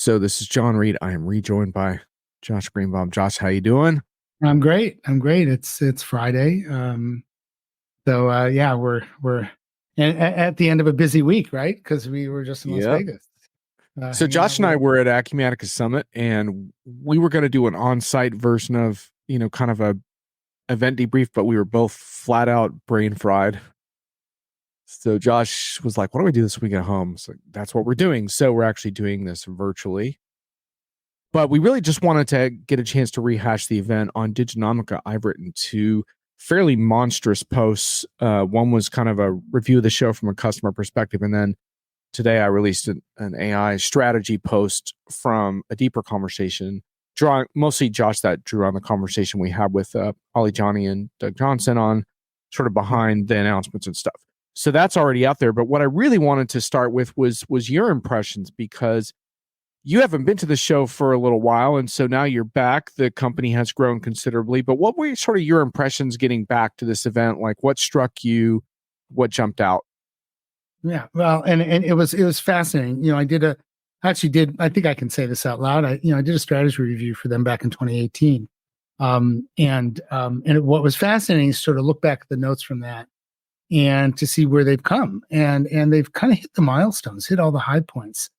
So this is John Reed. I am rejoined by Josh Greenbaum. Josh, how you doing? I'm great. It's Friday. Yeah, we're at the end of a busy week, right? Because we were just in Las Yep. Vegas, So hanging Josh out and with I our were at Acumatica Summit, and we were going to do an on-site version of, kind of a event debrief, but we were both flat out brain fried. So Josh was like, "Why don't we do this when we get home?" So that's what we're doing. So we're actually doing this virtually. But we really just wanted to get a chance to rehash the event. On Diginomica, I've written two fairly monstrous posts. One was kind of a review of the show from a customer perspective. And then today I released an AI strategy post from a deeper conversation, drawing mostly Josh, that drew on the conversation we had with Ali Johnny and Doug Johnson on sort of behind the announcements and stuff. So that's already out there. But what I really wanted to start with was your impressions, because you haven't been to the show for a little while, and so now you're back. The company has grown considerably, but what were sort of your impressions getting back to this event? Like, what struck you? What jumped out? Yeah, well, and it was fascinating. I think I can say this out loud. I did a strategy review for them back in 2018. What was fascinating is sort of look back at the notes from that and to see where they've come. And they've kind of hit the milestones, hit all the high points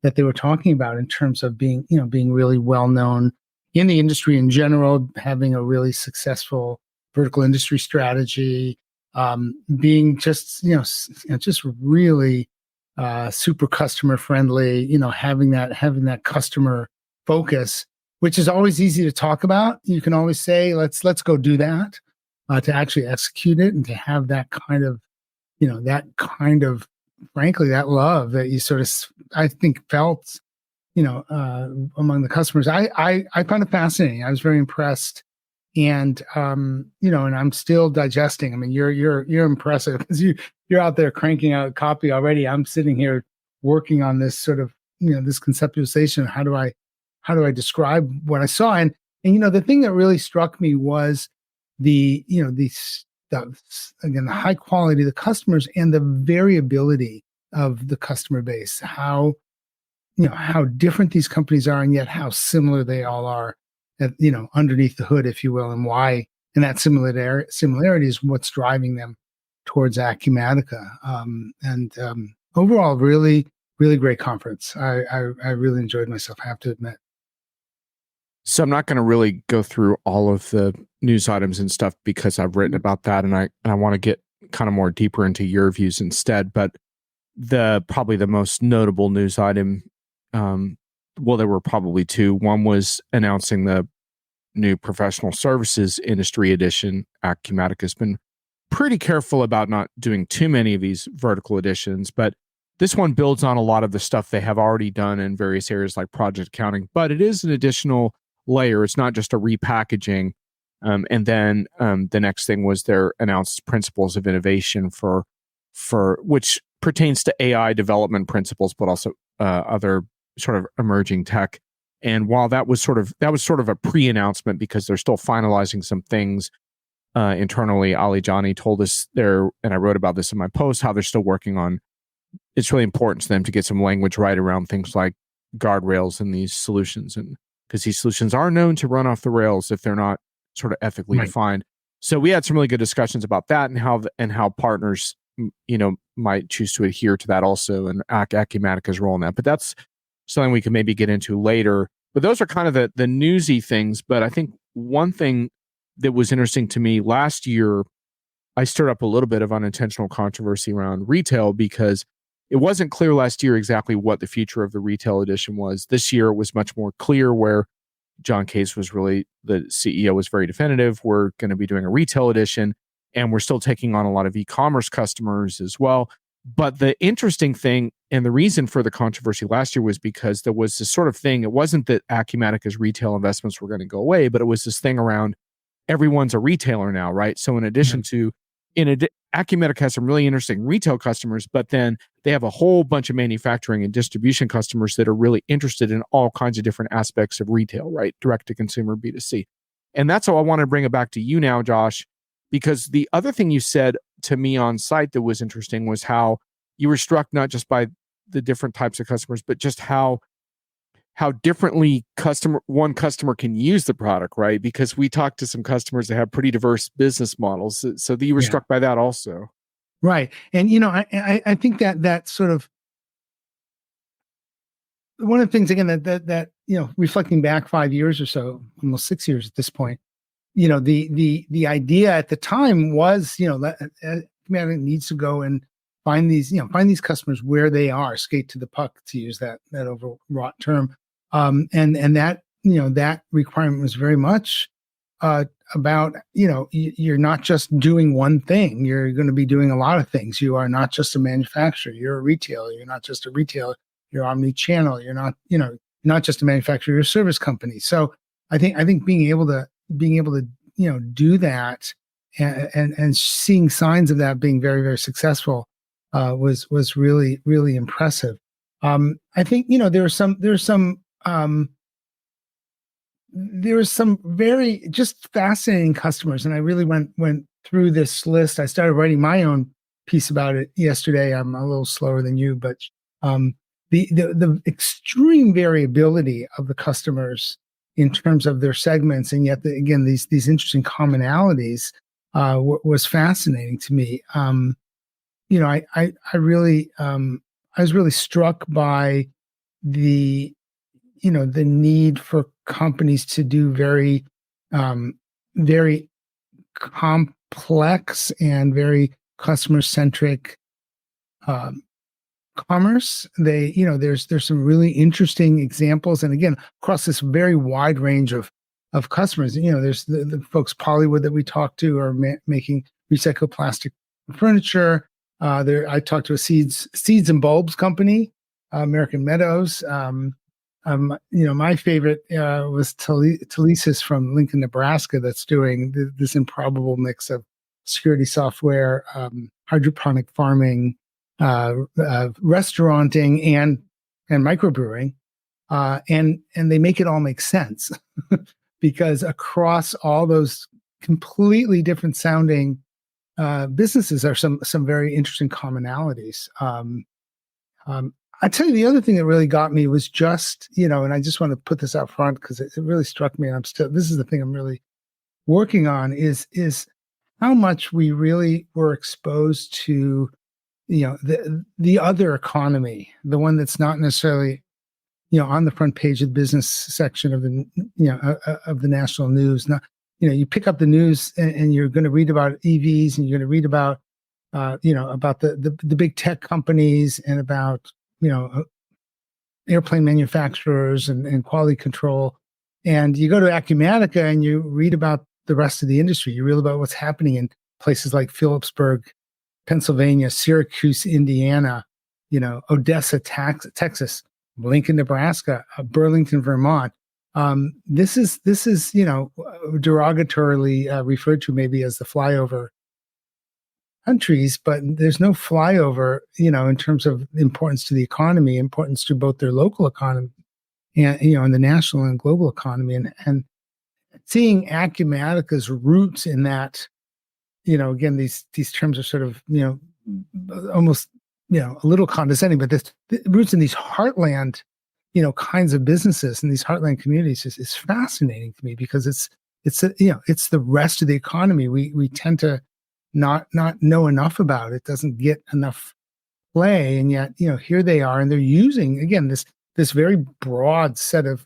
that they were talking about in terms of being really well known in the industry in general, having a really successful vertical industry strategy, being just really super customer friendly, having that customer focus, which is always easy to talk about. You can always say, let's go do that. To actually execute it and to have that kind of, frankly, that love that you sort of, I think, felt, among the customers. I found it fascinating. I was very impressed, and and I'm still digesting. I mean, you're impressive because you're out there cranking out copy already. I'm sitting here working on this sort of, this conceptualization. How do I describe what I saw? And the thing that really struck me was again, the high quality of the customers and the variability of the customer base, how different these companies are, and yet how similar they all are underneath the hood, if you will, and why. And that similarity is what's driving them towards Acumatica. Overall, really, really great conference. I really enjoyed myself, I have to admit. So I'm not going to really go through all of the news items and stuff because I've written about that, and I want to get kind of more deeper into your views instead. But probably the most notable news item, well, there were probably two. One was announcing the new professional services industry edition. Acumatica has been pretty careful about not doing too many of these vertical editions, but this one builds on a lot of the stuff they have already done in various areas like project accounting, but it is an additional layer. It's not just a repackaging. And then the next thing was their announced principles of innovation for which pertains to AI development principles, but also other sort of emerging tech. And while that was sort of a pre-announcement because they're still finalizing some things internally, Ali Johnny told us and I wrote about this in my post, how they're still working on. It's really important to them to get some language right around things like guardrails in these solutions, and because these solutions are known to run off the rails if they're not sort of ethically defined. So we had some really good discussions about that and how partners, might choose to adhere to that also, and Acumatica's role in that. But that's something we can maybe get into later. But those are kind of the newsy things. But I think one thing that was interesting to me last year, I stirred up a little bit of unintentional controversy around retail because it wasn't clear last year exactly what the future of the retail edition was. This year it was much more clear, where John Case was really, the CEO was very definitive. We're going to be doing a retail edition, and we're still taking on a lot of e-commerce customers as well. But the interesting thing, and the reason for the controversy last year, was because there was this sort of thing. It wasn't that Acumatica's retail investments were going to go away, but it was this thing around everyone's a retailer now, right? So in addition to, Acumatica has some really interesting retail customers, but then they have a whole bunch of manufacturing and distribution customers that are really interested in all kinds of different aspects of retail, right? Direct to consumer, B2C. And that's how I want to bring it back to you now, Josh, because the other thing you said to me on site that was interesting was how you were struck not just by the different types of customers, but just how how differently one customer can use the product, right? Because we talked to some customers that have pretty diverse business models. So you were struck by that also. Right. And, you know, I think that sort of, one of the things, again, that, you know, reflecting back 5 years or so, almost 6 years at this point, you know, the idea at the time was, you know, that Acumatica needs to go and find these customers where they are, skate to the puck, to use that overwrought term. And that, you know, that requirement was very much about, you know, you're not just doing one thing. You're going to be doing a lot of things. You are not just a manufacturer. You're a retailer. You're not just a retailer. You're omni-channel. You're not, you know, not just a manufacturer. You're a service company. So I think being able to, you know, do that and seeing signs of that being very, very successful was really, really impressive. I think, you know, there were some very just fascinating customers, and I really went through this list. I started writing my own piece about it yesterday. I'm a little slower than you, but the extreme variability of the customers in terms of their segments, and yet again these interesting commonalities was fascinating to me. You know, I really I was really struck by the, you know, the need for companies to do very very complex and very customer centric commerce. They, you know, there's some really interesting examples, and again, across this very wide range of customers. You know, there's the folks Pollywood that we talked to are making recycled plastic furniture. I talked to a seeds and bulbs company, American Meadows. You know, my favorite was Telesis from Lincoln, Nebraska, that's doing this improbable mix of security software, hydroponic farming, restauranting, and microbrewing, and they make it all make sense because across all those completely different sounding businesses are some very interesting commonalities. I tell you, the other thing that really got me was just, you know, and I just want to put this out front because it really struck me, and this is the thing I'm really working on is how much we really were exposed to, you know, the other economy, the one that's not necessarily, you know, on the front page of the business section of the, you know, of the national news. Not, you know, you pick up the news and you're going to read about EVs, and you're going to read about, you know, about the big tech companies, and about, you know, airplane manufacturers and quality control. And you go to Acumatica and you read about the rest of the industry. You read about what's happening in places like Phillipsburg, Pennsylvania, Syracuse, Indiana, you know, Odessa, Texas, Lincoln, Nebraska, Burlington, Vermont. This is, you know, derogatorily referred to maybe as the flyover countries, but there's no flyover, you know, in terms of importance to the economy, importance to both their local economy and, you know, and the national and global economy. And seeing Acumatica's roots in that, you know, again, these terms are sort of, you know, almost, you know, a little condescending, but the roots in these heartland, you know, kinds of businesses and these heartland communities is fascinating to me, because it's you know, it's the rest of the economy we tend to not know enough about. It doesn't get enough play, and yet, you know, here they are, and they're using, again, this very broad set of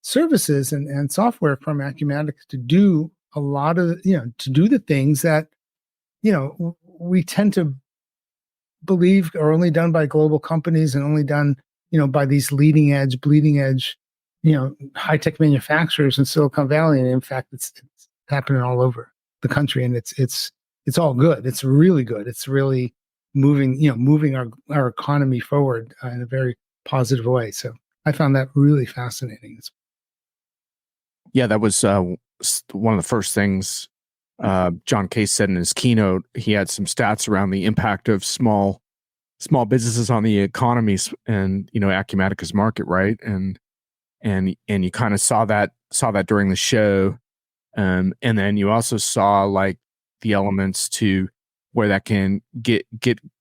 services and software from Acumatica to do a lot of, you know, to do the things that, you know, we tend to believe are only done by global companies and only done, you know, by these bleeding edge, you know, high tech manufacturers in Silicon Valley. And in fact, it's happening all over the country, and it's all good. It's really good. It's really moving our economy forward in a very positive way. So I found that really fascinating. Yeah, that was one of the first things John Case said in his keynote. He had some stats around the impact of small businesses on the economies and, you know, Acumatica's market, right? And you kind of saw that during the show, and then you also saw like the elements to where that can get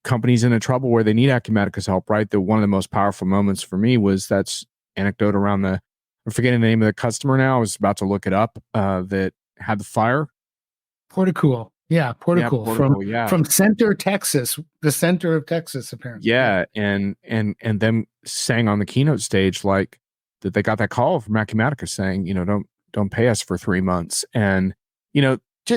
companies into trouble where they need Acumatica's help, right? One of the most powerful moments for me was that's anecdote around I'm forgetting the name of the customer now. I was about to look it up, that had the fire. Porticool. Yeah, Yeah, Porticool Portugal. Yeah. from Center, Texas, the center of Texas, apparently. Yeah. Yeah. And them saying on the keynote stage, like, that they got that call from Acumatica saying, don't pay us for 3 months. And,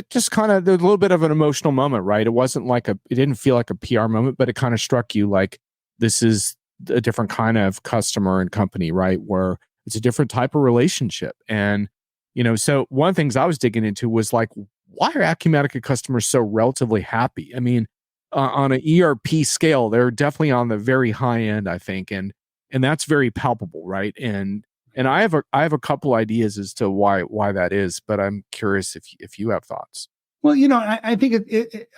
just kind of, there's a little bit of an emotional moment, right? It didn't feel like a PR moment, but it kind of struck you like this is a different kind of customer and company, right? Where it's a different type of relationship. And, so one of the things I was digging into was like, why are Acumatica customers so relatively happy? I mean, on an ERP scale, they're definitely on the very high end, I think, and that's very palpable, right? And I have a couple ideas as to why that is, but I'm curious if you have thoughts. Well, I think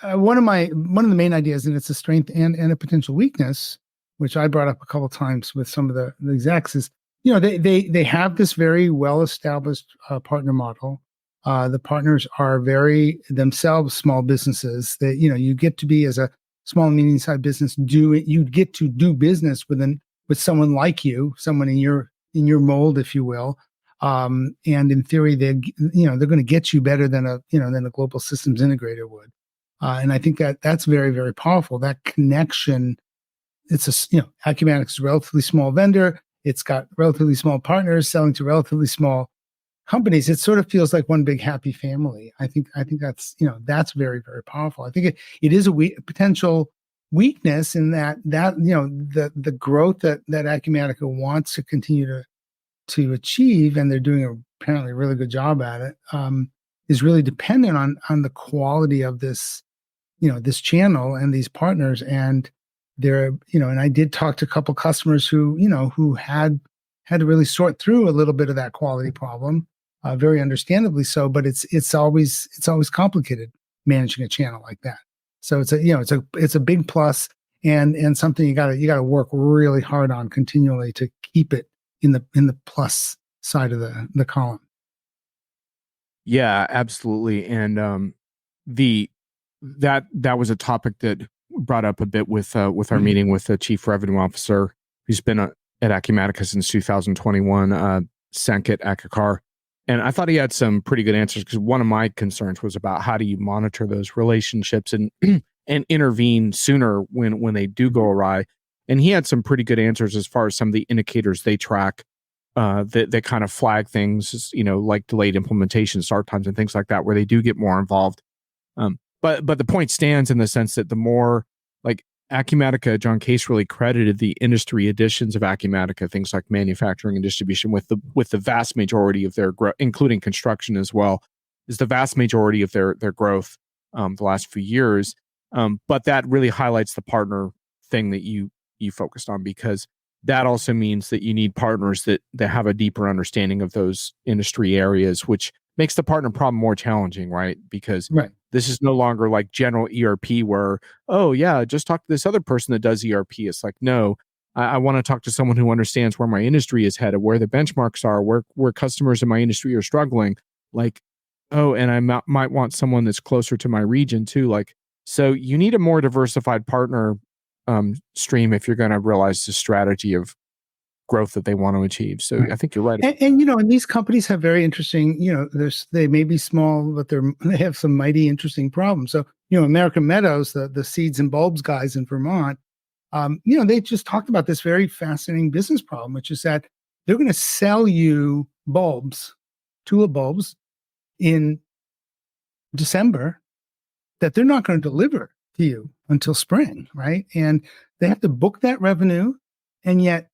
one of the main ideas, and it's a strength and a potential weakness, which I brought up a couple of times with some of the execs, is they have this very well established partner model. The partners are very themselves small businesses. That you get to be, as a small and medium sized business, you get to do business with someone like you, someone in your mold, if you will. And in theory, they're going to get you better than a global systems integrator would. And I think that's very, very powerful. That connection. Acumatic's a relatively small vendor. It's got relatively small partners selling to relatively small companies. It sort of feels like one big happy family. I think that's very, very powerful. I think it is a potential weakness in that the growth that Acumatica wants to continue to achieve, and they're doing apparently a really good job at it, is really dependent on the quality of this channel and these partners. And and I did talk to a couple customers who had to really sort through a little bit of that quality problem, very understandably so. But it's always complicated managing a channel like that. So it's a big plus, and something you gotta work really hard on continually to keep it in the plus side of the column. Yeah, absolutely. And that was a topic that brought up a bit with our meeting with the chief revenue officer, who's been at Acumatica since 2021, Sanket Akakar. And I thought he had some pretty good answers, because one of my concerns was about how do you monitor those relationships and and intervene sooner when they do go awry. And he had some pretty good answers as far as some of the indicators they track, that kind of flag things, like delayed implementation, start times, and things like that, where they do get more involved. But the point stands in the sense that the more, like, Acumatica, John Case really credited the industry additions of Acumatica, things like manufacturing and distribution, with the vast majority of their growth, including construction as well, is the vast majority of their growth the last few years. But that really highlights the partner thing that you focused on, because that also means that you need partners that have a deeper understanding of those industry areas, which makes the partner problem more challenging, right? Because Right. this is no longer like general ERP where, oh yeah, just talk to this other person that does ERP. It's like, no, I want to talk to someone who understands where my industry is headed, where the benchmarks are, where customers in my industry are struggling. Like, oh, and I might want someone that's closer to my region too. Like, so you need a more diversified partner stream if you're going to realize the strategy of growth that they want to achieve. So Right. I think you're right. And these companies have very interesting, they may be small, but they have some mighty interesting problems. So, American Meadows, the seeds and bulbs guys in Vermont, they just talked about this very fascinating business problem, which is that they're going to sell you bulbs, tulip bulbs, in December, that they're not going to deliver to you until spring, right? And they have to book that revenue, and yet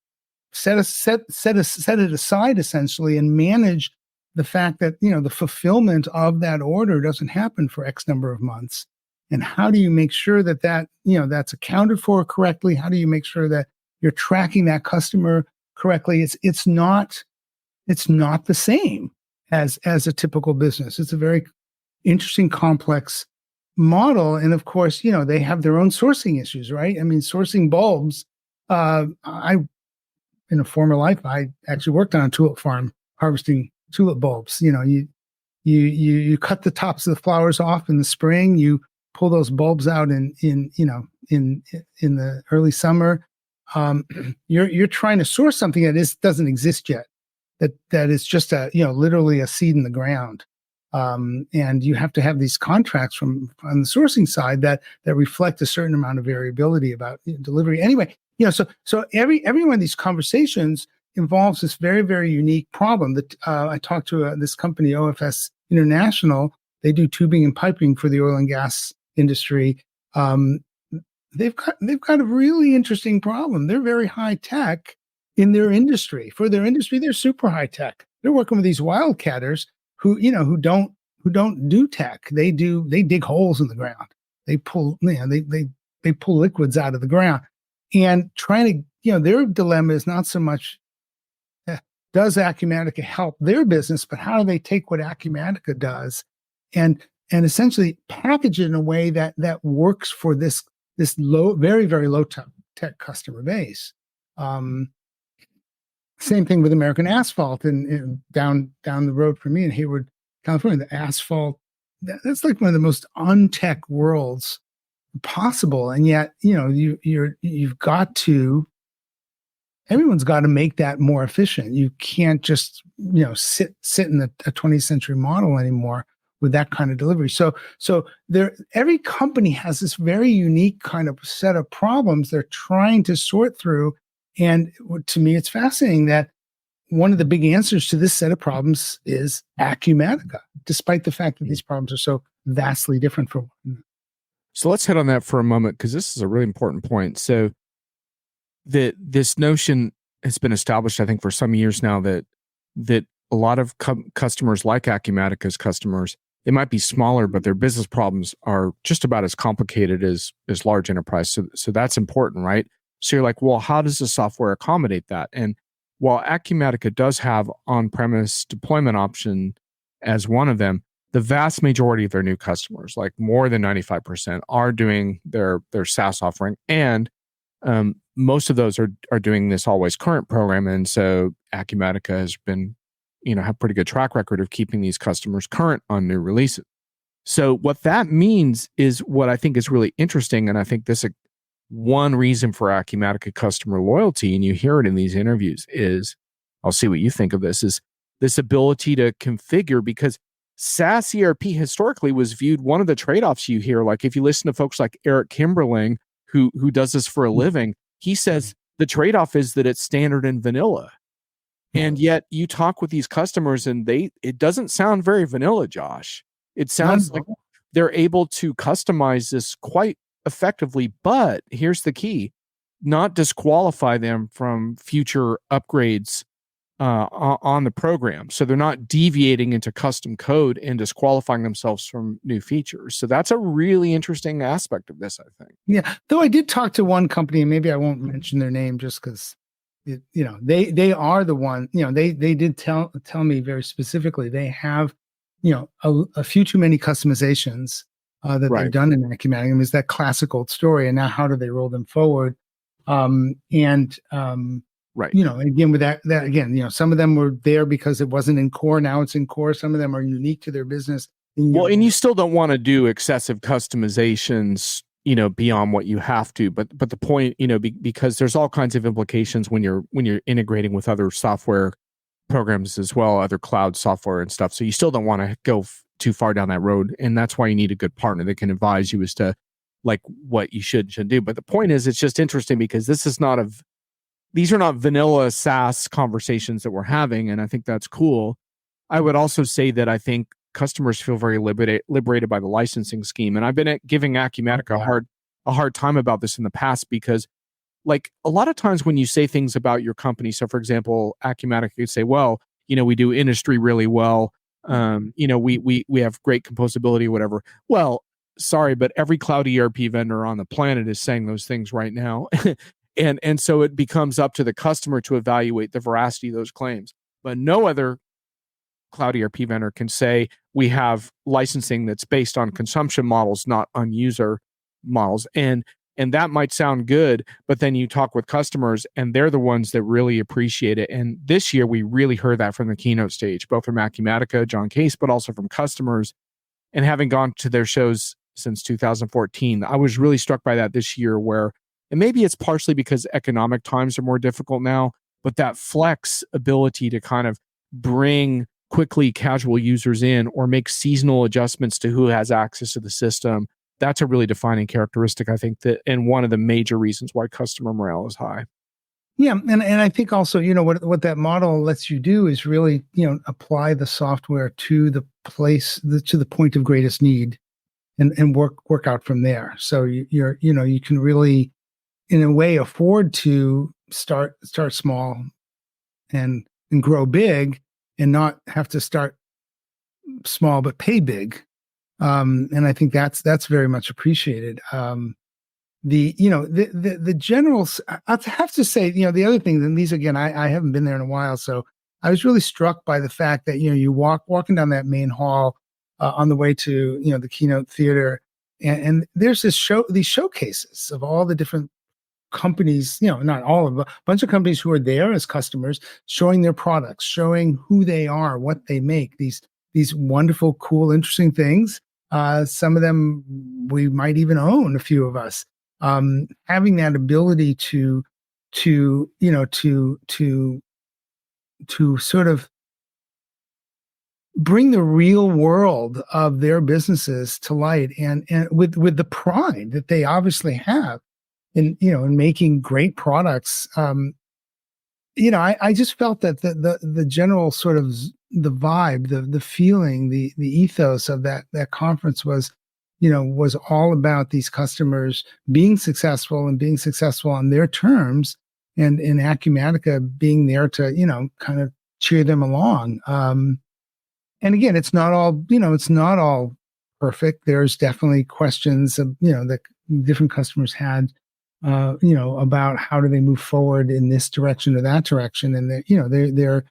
set it aside essentially, and manage the fact that the fulfillment of that order doesn't happen for X number of months. And how do you make sure that that's accounted for correctly? How do you make sure that you're tracking that customer correctly? It's not the same as a typical business. It's a very interesting, complex model. And of course, they have their own sourcing issues, right? I mean, sourcing bulbs. In a former life, I actually worked on a tulip farm harvesting tulip bulbs. You cut the tops of the flowers off in the spring. You pull those bulbs out in the early summer. you're trying to source something that doesn't exist yet, that is just literally a seed in the ground. And you have to have these contracts on the sourcing side that reflect a certain amount of variability about delivery. Anyway, so every one of these conversations involves this very, very unique problem. That I talked to this company, OFS International. They do tubing and piping for the oil and gas industry. They've got a really interesting problem. They're very high tech in their industry. For their industry, they're super high tech. They're working with these wildcatters who don't do tech. They dig holes in the ground. They pull they pull liquids out of the ground, and trying to their dilemma is not so much does Acumatica help their business, but how do they take what Acumatica does and essentially package it in a way that works for this low, very, very low tech customer base. Same thing with American Asphalt and down the road for me in Hayward, California. The asphalt, that's like one of the most untech worlds possible, and yet everyone's got to make that more efficient. You can't just sit in a 20th century model anymore with that kind of delivery. So every company has this very unique kind of set of problems they're trying to sort through. And to me, it's fascinating that one of the big answers to this set of problems is Acumatica, despite the fact that these problems are so vastly different from one. So let's hit on that for a moment, because this is a really important point. So this notion has been established, I think, for some years now that a lot of customers like Acumatica's customers, they might be smaller, but their business problems are just about as complicated as large enterprise. So that's important, right? So you're like, well, how does the software accommodate that? And while Acumatica does have on-premise deployment option as one of them, the vast majority of their new customers, like more than 95%, are doing their SaaS offering, and most of those are doing this always current program. And so Acumatica has been, have pretty good track record of keeping these customers current on new releases. So what that means is what I think is really interesting, and I think this one reason for Acumatica customer loyalty, and you hear it in these interviews, is, I'll see what you think of this, is this ability to configure, because SaaS ERP historically was viewed, one of the trade-offs you hear, like if you listen to folks like Eric Kimberling, who does this for a living, he says the trade-off is that it's standard and vanilla. And yet you talk with these customers and it doesn't sound very vanilla, Josh. It sounds like they're able to customize this quite effectively, but here's the key: not disqualify them from future upgrades on the program. So they're not deviating into custom code and disqualifying themselves from new features. So that's a really interesting aspect of this, I think. Yeah. Though I did talk to one company, and maybe I won't mention their name just because, they are the one, they did tell me very specifically, they have, a few too many customizations that they've done in Acumatica. I mean, it's that classic old story. And now how do they roll them forward? Right. Again, with that again, some of them were there because it wasn't in core. Now it's in core. Some of them are unique to their business. And you still don't want to do excessive customizations, beyond what you have to. But the point, because there's all kinds of implications when you're integrating with other software programs as well, other cloud software and stuff. So you still don't want to go too far down that road. And that's why you need a good partner that can advise you as to like what you should do. But the point is, it's just interesting because these are not vanilla SaaS conversations that we're having. And I think that's cool. I would also say that I think customers feel very liberated by the licensing scheme. And I've been giving Acumatica a hard time about this in the past, because like a lot of times when you say things about your company, so for example, Acumatica could say, well, we do industry really well. We have great composability, whatever. Well, sorry, but every cloud ERP vendor on the planet is saying those things right now. And so it becomes up to the customer to evaluate the veracity of those claims. But no other cloud ERP vendor can say we have licensing that's based on consumption models, not on user models. And that might sound good, but then you talk with customers and they're the ones that really appreciate it. And this year we really heard that from the keynote stage, both from Acumatica, John Case, but also from customers. And having gone to their shows since 2014, I was really struck by that this year, where And maybe it's partially because economic times are more difficult now, but that flex ability to kind of bring quickly casual users in or make seasonal adjustments to who has access to the system, that's a really defining characteristic, I think, that, and one of the major reasons why customer morale is high. Yeah, and I think also, what that model lets you do is really, apply the software to the to the point of greatest need, and work out from there. So you can really, in a way, afford to start small and grow big, and not have to start small but pay big. And I think that's very much appreciated. The generals, I have to say, the other thing, and these again, I haven't been there in a while, so I was really struck by the fact that you walking down that main hall on the way to the keynote theater, and there's these showcases of all the different companies, not all of them, a bunch of companies who are there as customers, showing their products, showing who they are, what they make, these wonderful, cool, interesting things. Some of them we might even own, a few of us. Having that ability to sort of bring the real world of their businesses to light, and with the pride that they obviously have in making great products. I just felt that the general sort of the vibe, the feeling, the ethos of that conference was all about these customers being successful, and being successful on their terms, and in Acumatica being there to kind of cheer them along. And again, it's not all perfect. There's definitely questions of that different customers had, about how do they move forward in this direction or that direction, and they're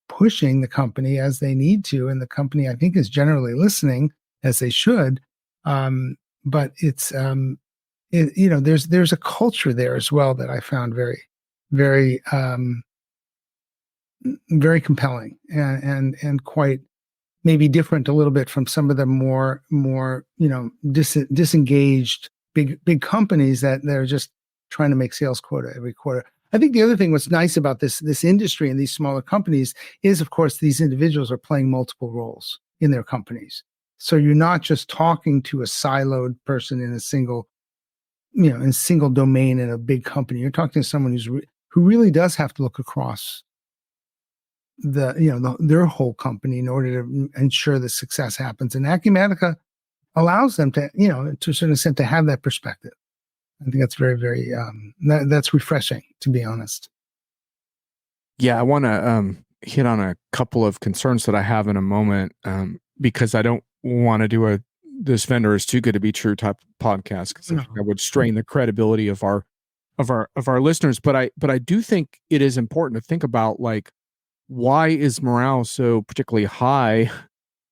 pushing the company as they need to, and the company, I think, is generally listening, as they should. But it's there's a culture there as well that I found very, very, very compelling, and quite maybe different a little bit from some of the more disengaged big companies that they're just trying to make sales quota every quarter. I think the other thing, what's nice about this industry and these smaller companies is, of course, these individuals are playing multiple roles in their companies. So you're not just talking to a siloed person in a single domain in a big company. You're talking to someone who really does have to look across their whole company in order to ensure the success happens. And Acumatica allows them to, to a certain extent, to have that perspective. I think that's very, very, that's refreshing, to be honest. Yeah, I want to hit on a couple of concerns that I have in a moment, because I don't want to do this vendor is too good to be true type podcast, because I think that would strain the credibility of our listeners. But I do think it is important to think about, like, why is morale so particularly high,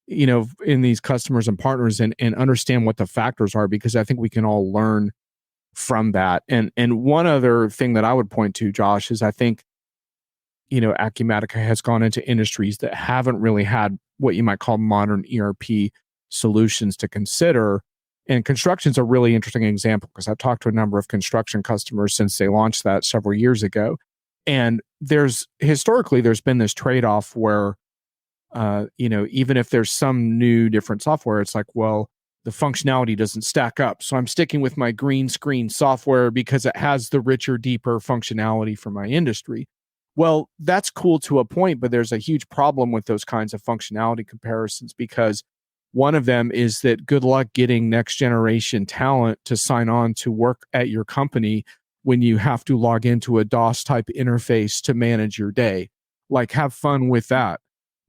in these customers and partners, and understand what the factors are, because I think we can all learn from that. And one other thing that I would point to, Josh, is I think, Acumatica has gone into industries that haven't really had what you might call modern ERP solutions to consider. And construction's a really interesting example, because I've talked to a number of construction customers since they launched that several years ago. And historically there's been this trade-off where, even if there's some new different software, it's like, well, the functionality doesn't stack up, so I'm sticking with my green screen software because it has the richer, deeper functionality for my industry. Well, that's cool to a point, but there's a huge problem with those kinds of functionality comparisons, because one of them is that good luck getting next generation talent to sign on to work at your company when you have to log into a DOS type interface to manage your day. Like, have fun with that.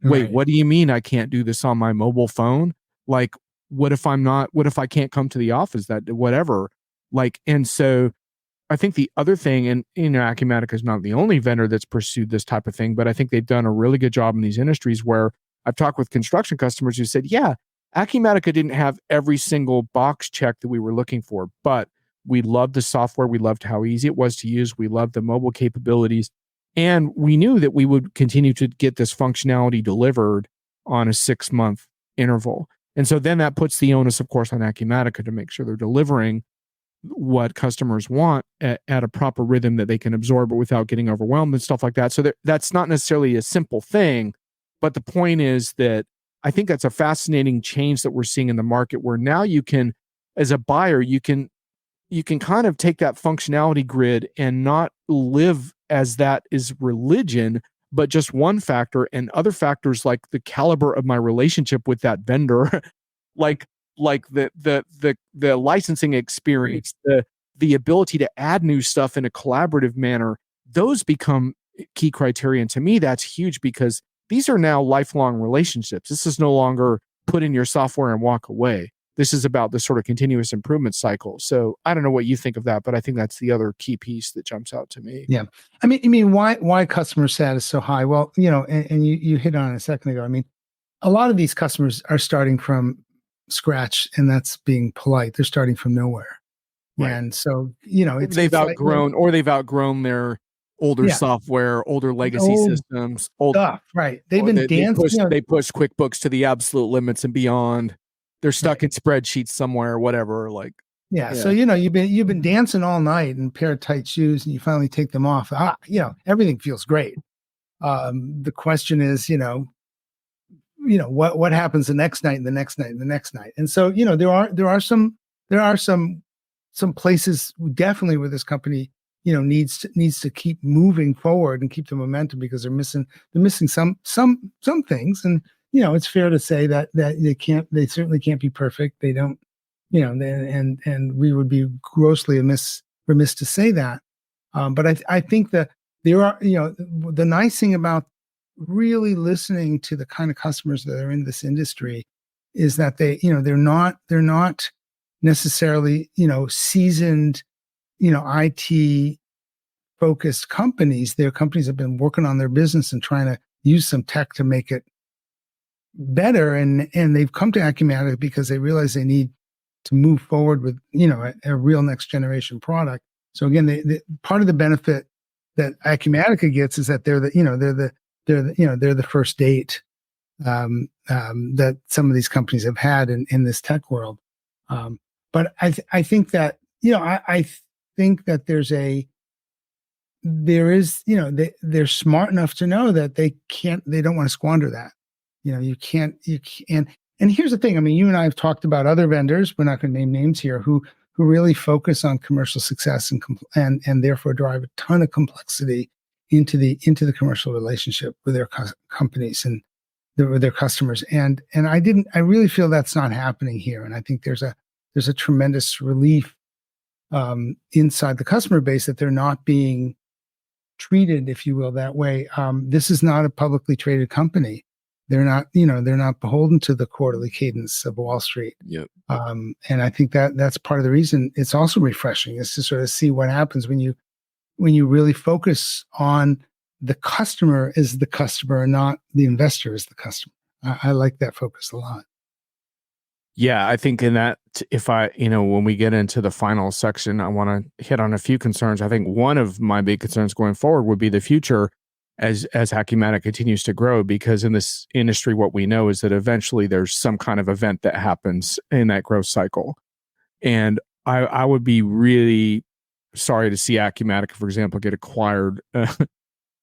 Wait, Right. what do you mean I can't do this on my mobile phone? Like, what if I can't come to the office, that whatever? Like, and so I think the other thing, and Acumatica is not the only vendor that's pursued this type of thing, but I think they've done a really good job in these industries, where I've talked with construction customers who said, yeah, Acumatica didn't have every single box check that we were looking for, but we loved the software. We loved how easy it was to use. We loved the mobile capabilities. And we knew that we would continue to get this functionality delivered on a 6-month interval. And so then that puts the onus, of course, on Acumatica to make sure they're delivering what customers want at a proper rhythm that they can absorb it without getting overwhelmed and stuff like that. So that's not necessarily a simple thing, but the point is that I think that's a fascinating change that we're seeing in the market, where now you can, as a buyer, you can kind of take that functionality grid and not live as that is religion, but just one factor, and other factors like the caliber of my relationship with that vendor, like the licensing experience, the ability to add new stuff in a collaborative manner. Those become key criteria. And to me, that's huge, because these are now lifelong relationships. This is no longer put in your software and walk away. This is about this sort of continuous improvement cycle. So I don't know what you think of that, but I think that's the other key piece that jumps out to me. Yeah. I mean, why customer sat is so high? Well, and you hit on it a second ago. I mean, a lot of these customers are starting from scratch, and that's being polite. They're starting from nowhere. Right. And so, they've outgrown their older software, older legacy systems, old stuff. Right. They've been dancing. They push QuickBooks to the absolute limits and beyond. They're stuck in spreadsheets somewhere, whatever. So you've been dancing all night in a pair of tight shoes, and you finally take them off. Everything feels great. The question is, what happens the next night and the next night and the next night. And so, there are some places definitely where this company, needs to keep moving forward and keep the momentum, because they're missing some things. And, it's fair to say that they certainly can't be perfect. They don't, and we would be grossly remiss to say that. But I think that there are, the nice thing about really listening to the kind of customers that are in this industry is that they're not necessarily, seasoned, IT focused companies. They're companies that have been working on their business and trying to use some tech to make it better. And they've come to Acumatica because they realize they need to move forward with, a real next generation product. So again, the part of the benefit that Acumatica gets is that they're the first date that some of these companies have had in this tech world. But I think that, I think that they're smart enough to know that they don't want to squander that. You can't, and here's the thing. I mean, you and I have talked about other vendors, we're not going to name names here, who really focus on commercial success and therefore drive a ton of complexity into the commercial relationship with their companies and with their customers. And I really feel that's not happening here. And I think there's a tremendous relief inside the customer base that they're not being treated, if you will, that way. This is not a publicly traded company. They're not beholden to the quarterly cadence of Wall Street. Yep. And I think that's part of the reason it's also refreshing, is to sort of see what happens when you really focus on the customer as the customer and not the investor as the customer. I like that focus a lot. Yeah, I think in that, when we get into the final section, I want to hit on a few concerns. I think one of my big concerns going forward would be the future as Acumatica continues to grow, because in this industry, what we know is that eventually there's some kind of event that happens in that growth cycle. And I would be really sorry to see Acumatica, for example, get acquired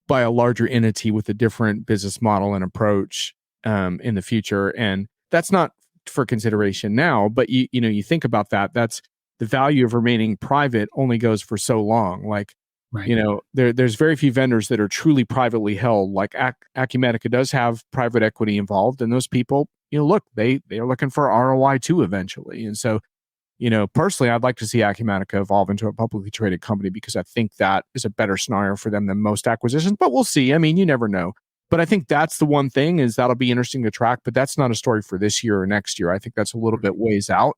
by a larger entity with a different business model and approach in the future. And that's not for consideration now, but you think about that, that's the value of remaining private only goes for so long. Like, right. There's very few vendors that are truly privately held. Like Acumatica does have private equity involved, and those people, look, they are looking for ROI too eventually. And so, personally, I'd like to see Acumatica evolve into a publicly traded company, because I think that is a better scenario for them than most acquisitions. But we'll see. I mean, you never know. But I think that's the one thing, is that'll be interesting to track. But that's not a story for this year or next year. I think that's a little bit ways out.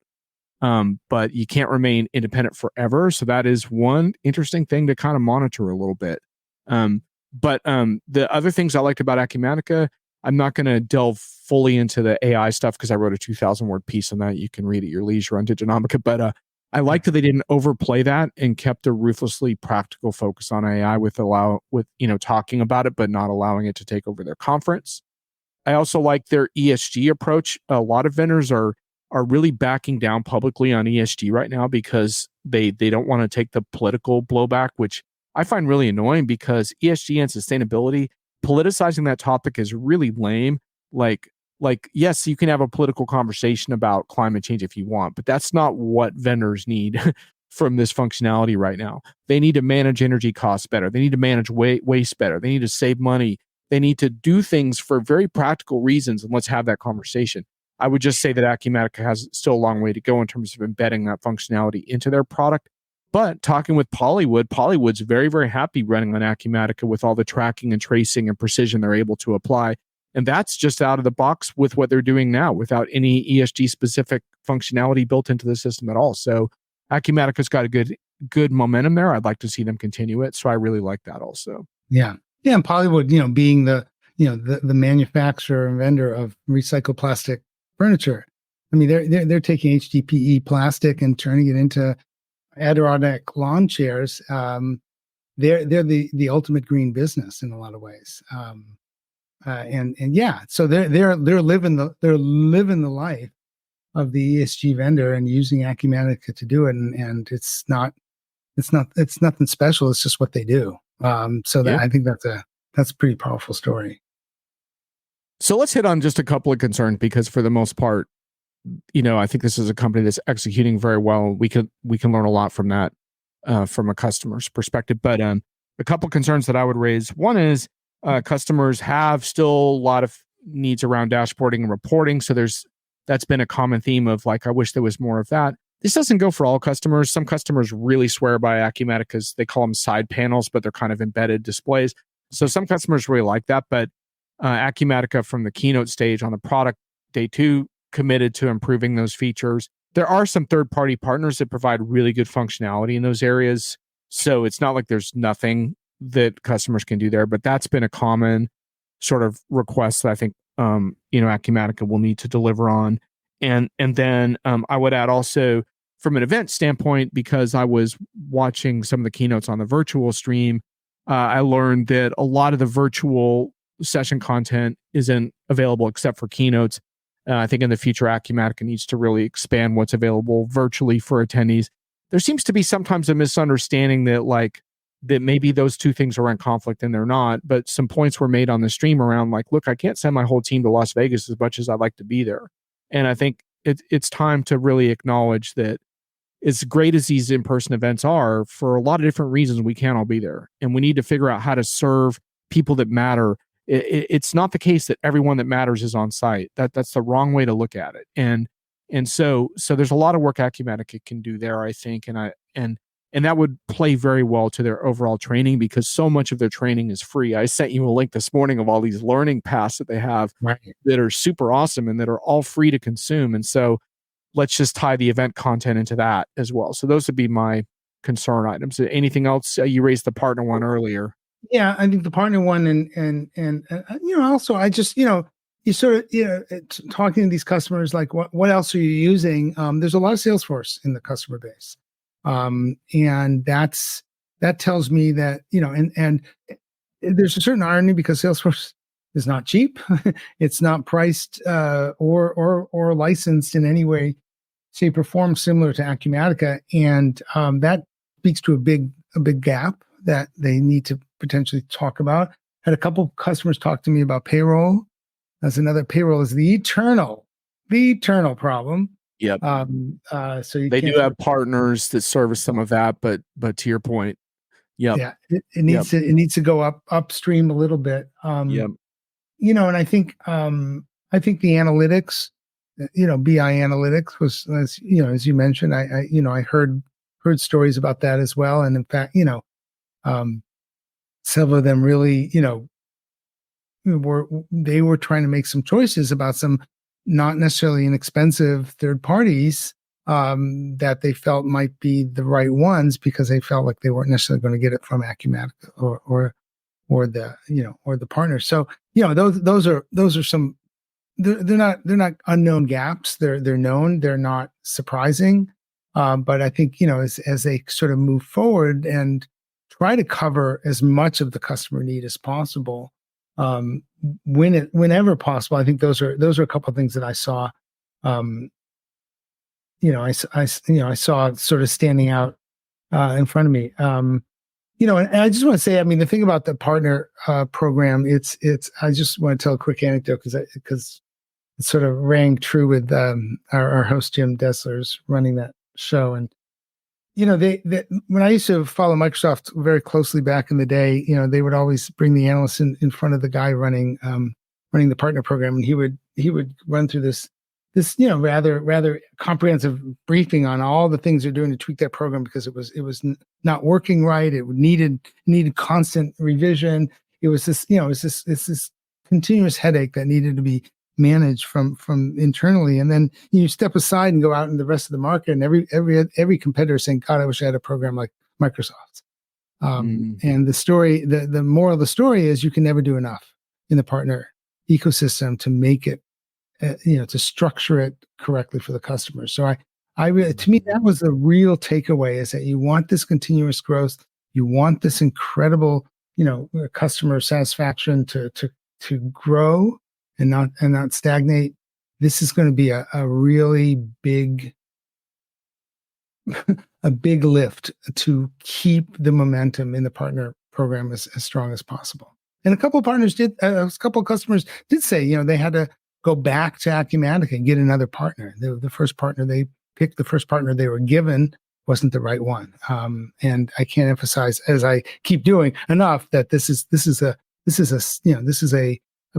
But you can't remain independent forever. So that is one interesting thing to kind of monitor a little bit. But the other things I liked about Acumatica, I'm not going to delve fully into the AI stuff because I wrote a 2,000 word piece on that. You can read at your leisure on Diginomica. But I liked that they didn't overplay that and kept a ruthlessly practical focus on AI with talking about it, but not allowing it to take over their conference. I also like their ESG approach. A lot of vendors are are really backing down publicly on ESG right now because they don't want to take the political blowback, which I find really annoying because ESG and sustainability, politicizing that topic is really lame. Like, yes, you can have a political conversation about climate change if you want, but that's not what vendors need from this functionality right now. They need to manage energy costs better. They need to manage waste better. They need to save money. They need to do things for very practical reasons, and let's have that conversation. I would just say that Acumatica has still a long way to go in terms of embedding that functionality into their product. But talking with Polywood's very, very happy running on Acumatica with all the tracking and tracing and precision they're able to apply. And that's just out of the box with what they're doing now without any ESG specific functionality built into the system at all. So Acumatica's got a good momentum there. I'd like to see them continue it. So I really like that also. Yeah. Yeah. And Polywood, being the manufacturer and vendor of recycled plastic furniture. I mean, they're taking HDPE plastic and turning it into Adirondack lawn chairs. They're the ultimate green business in a lot of ways. And yeah, so they're living the life of the ESG vendor and using Acumatica to do it. And it's nothing special. It's just what they do. I think that's a pretty powerful story. So let's hit on just a couple of concerns because for the most part, I think this is a company that's executing very well. We can learn a lot from that from a customer's perspective. But a couple of concerns that I would raise. One is customers have still a lot of needs around dashboarding and reporting. So that's been a common theme of like, I wish there was more of that. This doesn't go for all customers. Some customers really swear by Acumatica's, they call them side panels, but they're kind of embedded displays. So some customers really like that. But Acumatica from the keynote stage on the product day 2 committed to improving those features. There are some third-party partners that provide really good functionality in those areas. So it's not like there's nothing that customers can do there, but that's been a common sort of request that I think Acumatica will need to deliver on. And then I would add also from an event standpoint, because I was watching some of the keynotes on the virtual stream, I learned that a lot of the virtual session content isn't available except for keynotes. I think in the future, Acumatica needs to really expand what's available virtually for attendees. There seems to be sometimes a misunderstanding that maybe those two things are in conflict and they're not, but some points were made on the stream around look, I can't send my whole team to Las Vegas as much as I'd like to be there. And I think it's time to really acknowledge that as great as these in-person events are, for a lot of different reasons, we can't all be there. And we need to figure out how to serve people that matter. It's not the case that everyone that matters is on site. That's the wrong way to look at it. And so there's a lot of work Acumatica can do there, I think, and that would play very well to their overall training because so much of their training is free. I sent you a link this morning of all these learning paths that they have that are super awesome and that are all free to consume. And so let's just tie the event content into that as well. So those would be my concern items. Anything else? You raised the partner one earlier. Yeah, I think the partner one and also I just you sort of talking to these customers like what else are you using? There's a lot of Salesforce in the customer base, and that tells me that and there's a certain irony because Salesforce is not cheap. It's not priced or licensed in any way, shape, or form similar to Acumatica, and that speaks to a big gap that they need to potentially talk about. Had a couple of customers talk to me about payroll. That's another. Payroll is the eternal problem. Yep. So they do have partners that service some of that, but to your point, yeah, it needs to go upstream a little bit. And I think the analytics, BI analytics was as you mentioned, I heard stories about that as well, and in fact, several of them really, were trying to make some choices about some not necessarily inexpensive third parties that they felt might be the right ones because they felt like they weren't necessarily going to get it from Acumatica or the partner. So those are some. They're not unknown gaps. They're known. They're not surprising. But I think as they sort of move forward and try to cover as much of the customer need as possible, whenever possible. I think those are a couple of things that I saw I saw sort of standing out in front of me. And I just want to say, I mean, the thing about the partner program, I just want to tell a quick anecdote because it sort of rang true with our host Jim Dessler's running that show. And they when I used to follow Microsoft very closely back in the day, they would always bring the analyst in front of the guy running the partner program, and he would run through this rather comprehensive briefing on all the things they're doing to tweak that program because it was not working right. It needed constant revision. It was this continuous headache that needed to be managed from internally, and then you step aside and go out in the rest of the market, and every competitor saying, "God, I wish I had a program like Microsoft's." And the moral of the story is you can never do enough in the partner ecosystem to make it, to structure it correctly for the customer. So I really, to me, that was the real takeaway: is that you want this continuous growth, you want this incredible, customer satisfaction to grow and not stagnate. This is going to be a really big a big lift to keep the momentum in the partner program as strong as possible. And a couple of customers did say, they had to go back to Acumatica and get another partner. The first partner they picked, the first partner they were given, wasn't the right one. And I can't emphasize, as I keep doing, enough that this is a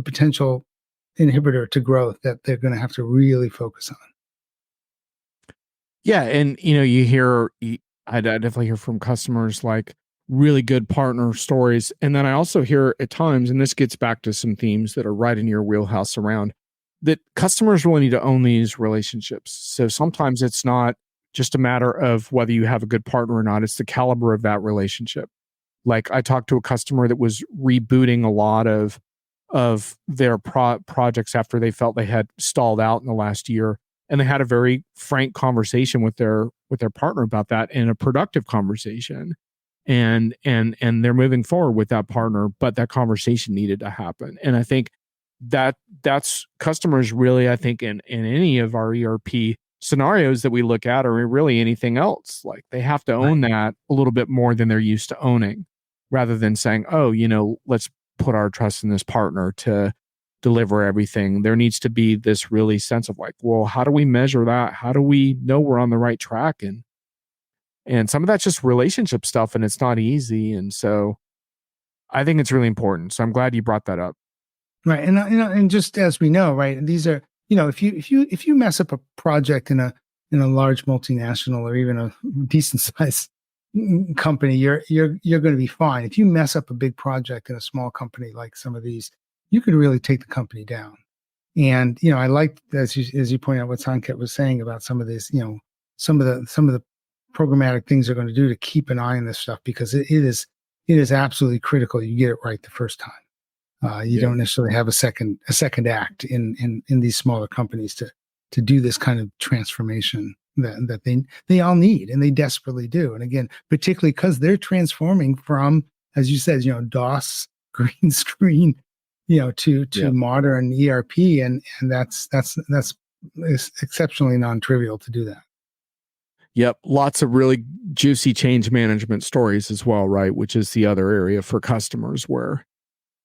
potential inhibitor to growth that they're going to have to really focus on. Yeah, and I definitely hear from customers like really good partner stories, and then I also hear at times, and this gets back to some themes that are right in your wheelhouse around that customers really need to own these relationships. So sometimes it's not just a matter of whether you have a good partner or not; it's the caliber of that relationship. Like I talked to a customer that was rebooting a lot of their projects after they felt they had stalled out in the last year, and they had a very frank conversation with their partner about that, and a productive conversation, and they're moving forward with that partner, but that conversation needed to happen. And I think that's customers really, I think in any of our ERP scenarios that we look at, or really anything else, like they have to own that a little bit more than they're used to owning, rather than saying, oh, let's put our trust in this partner to deliver everything. There needs to be this really sense of like, well, how do we measure that? How do we know we're on the right track? And some of that's just relationship stuff, and it's not easy. And so I think it's really important. So I'm glad you brought that up. Right. And just as we know, right, these are, if you mess up a project in a large multinational or even a decent sized company, you're going to be fine. If you mess up a big project in a small company like some of these, you could really take the company down. And I like, as you point out, what Sanket was saying about some of this, some of the programmatic things they're going to do to keep an eye on this stuff, because it is absolutely critical you get it right the first time. You don't necessarily have a second act in these smaller companies to do this kind of transformation that they all need, and they desperately do. And again, particularly because they're transforming from, as you said, DOS green screen, to modern ERP, and that's exceptionally non-trivial to do that. Yep, lots of really juicy change management stories as well, right? Which is the other area for customers where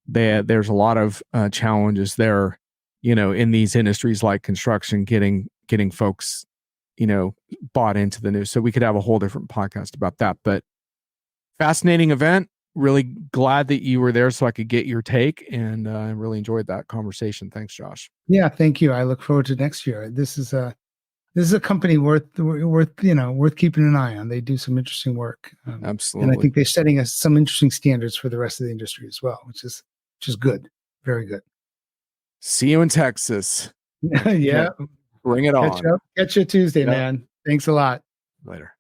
there's a lot of challenges there, in these industries like construction, getting folks, bought into the news. So we could have a whole different podcast about that. But fascinating event. Really glad that you were there so I could get your take, and I really enjoyed that conversation. Thanks, Josh. Yeah, thank you. I look forward to next year. This is a company worth keeping an eye on. They do some interesting work. Absolutely. And I think they're setting us some interesting standards for the rest of the industry as well, which is good. Very good. See you in Texas. Yeah. Bring it on. Catch you Tuesday, man. Thanks a lot. Later.